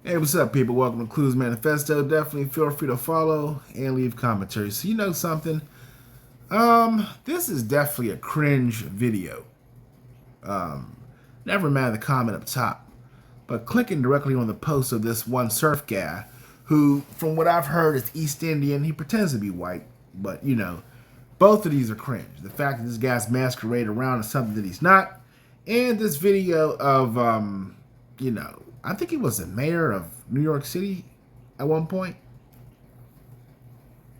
Hey, what's up, people? Welcome to Clues Manifesto. Definitely feel free to follow and leave commentary. So you know something? This is definitely a cringe video. Never mind the comment up top, but clicking directly on the post of this one surf guy, who, from what I've heard, is East Indian. He pretends to be white, but both of these are cringe. The fact that this guy's masquerading around is something that he's not, and this video of I think he was the mayor of New York City at one point.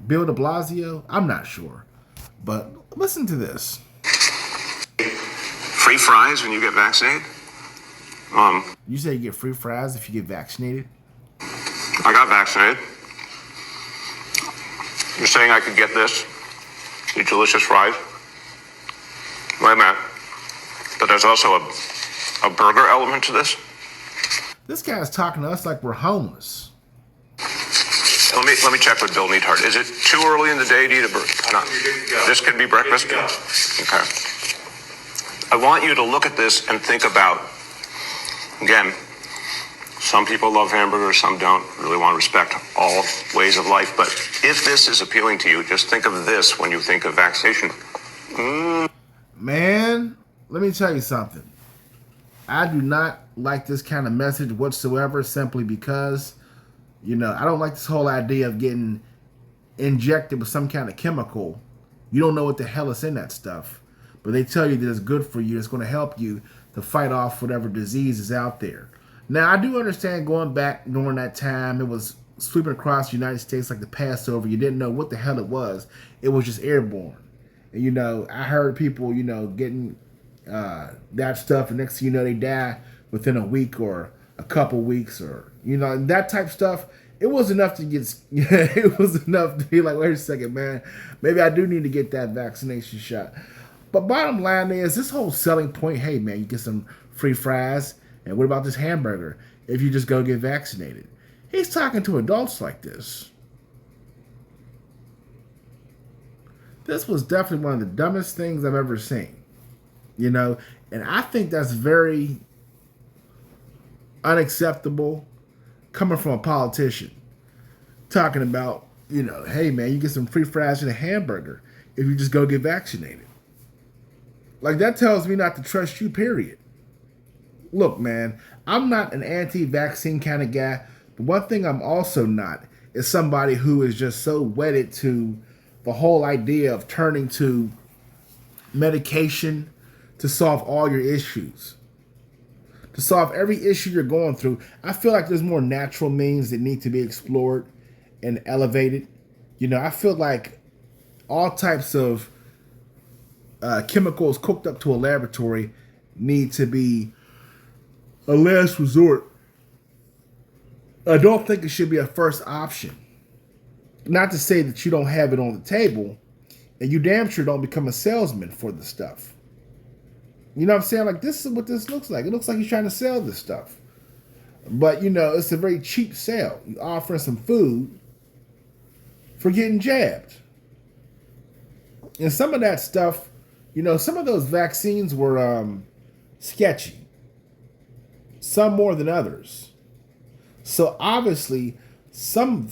Bill de Blasio? I'm not sure. But listen to this. Free fries when you get vaccinated? You say you get free fries if you get vaccinated? I got vaccinated. You're saying I could get these delicious fries? Wait a minute. But there's also a burger element to this? This guy's talking to us like we're homeless. Let me check with Bill Neathart. Is it too early in the day to eat a burger? No. This could be breakfast? Okay. I want you to look at this and think about, again, some people love hamburgers, some don't. Really want to respect all ways of life. But if this is appealing to you, just think of this when you think of vaccination. Man, let me tell you something. I do not like this kind of message whatsoever, simply because, I don't like this whole idea of getting injected with some kind of chemical. You don't know what the hell is in that stuff, but they tell you that it's good for you. It's going to help you to fight off whatever disease is out there. Now, I do understand going back during that time, it was sweeping across the United States like the Passover. You didn't know what the hell it was. It was just airborne. And, I heard people, getting that stuff, and next thing you know, they die within a week or a couple weeks, or that type of stuff. It was enough to get it was enough to be like, wait a second, man, maybe I do need to get that vaccination shot. But bottom line is, this whole selling point, hey man, you get some free fries, and what about this hamburger if you just go get vaccinated? He's talking to adults like this. This was definitely one of the dumbest things I've ever seen. And I think that's very unacceptable coming from a politician. Talking about, hey man, you get some free fries and a hamburger if you just go get vaccinated. Like, that tells me not to trust you, period. Look, man, I'm not an anti-vaccine kind of guy, but one thing I'm also not is somebody who is just so wedded to the whole idea of turning to medication to solve all your issues, to solve every issue you're going through. I feel like there's more natural means that need to be explored and elevated. I feel like all types of chemicals cooked up to a laboratory need to be a last resort. I don't think it should be a first option. Not to say that you don't have it on the table, and you damn sure don't become a salesman for the stuff. You know what I'm saying? Like, this is what this looks like. It looks like he's trying to sell this stuff. But, it's a very cheap sale. You're offering some food for getting jabbed. And some of that stuff, some of those vaccines were sketchy. Some more than others. So, obviously, some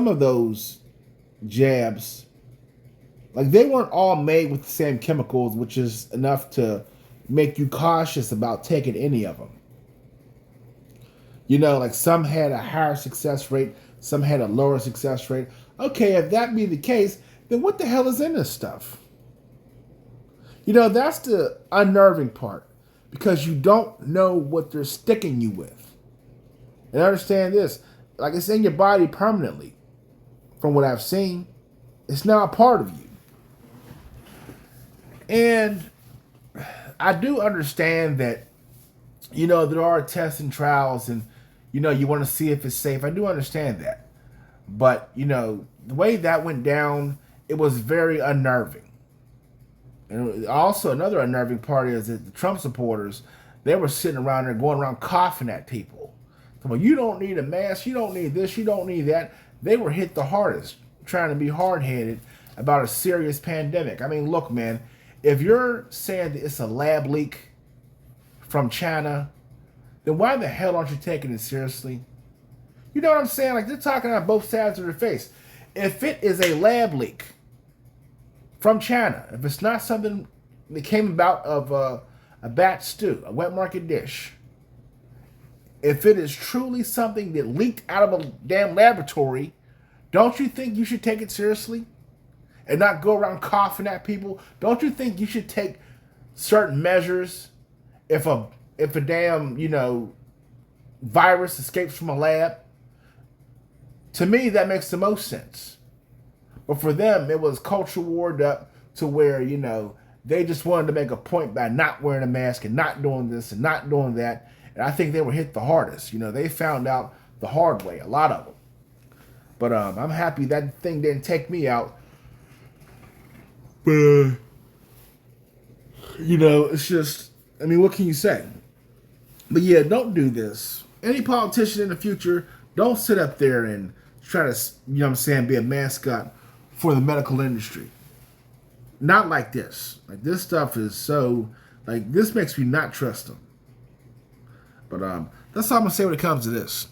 of those jabs, like, they weren't all made with the same chemicals, which is enough to make you cautious about taking any of them. Like, some had a higher success rate, some had a lower success rate. Okay, if that be the case, then what the hell is in this stuff? That's the unnerving part, because you don't know what they're sticking you with. And understand this, like, it's in your body permanently. From what I've seen, it's now a part of you. And I do understand that, there are tests and trials, and, you want to see if it's safe. I do understand that. But, the way that went down, it was very unnerving. And also, another unnerving part is that the Trump supporters, they were sitting around there going around coughing at people. So, you don't need a mask, you don't need this, you don't need that. They were hit the hardest, trying to be hard-headed about a serious pandemic. I mean, look, man, if you're saying that it's a lab leak from China, then why the hell aren't you taking it seriously? You know what I'm saying? Like, they're talking on both sides of their face. If it is a lab leak from China, if it's not something that came about of a batch stew, a wet market dish, if it is truly something that leaked out of a damn laboratory, don't you think you should take it seriously and not go around coughing at people? Don't you think you should take certain measures if a damn, virus escapes from a lab? To me, that makes the most sense. But for them, it was culture warred up to where, they just wanted to make a point by not wearing a mask and not doing this and not doing that. And I think they were hit the hardest. They found out the hard way, a lot of them. But I'm happy that thing didn't take me out. But, it's just, what can you say? But yeah, don't do this. Any politician in the future, don't sit up there and try to, be a mascot for the medical industry. Not like this. Like, this stuff is so, this makes me not trust them. But that's all I'm going to say when it comes to this.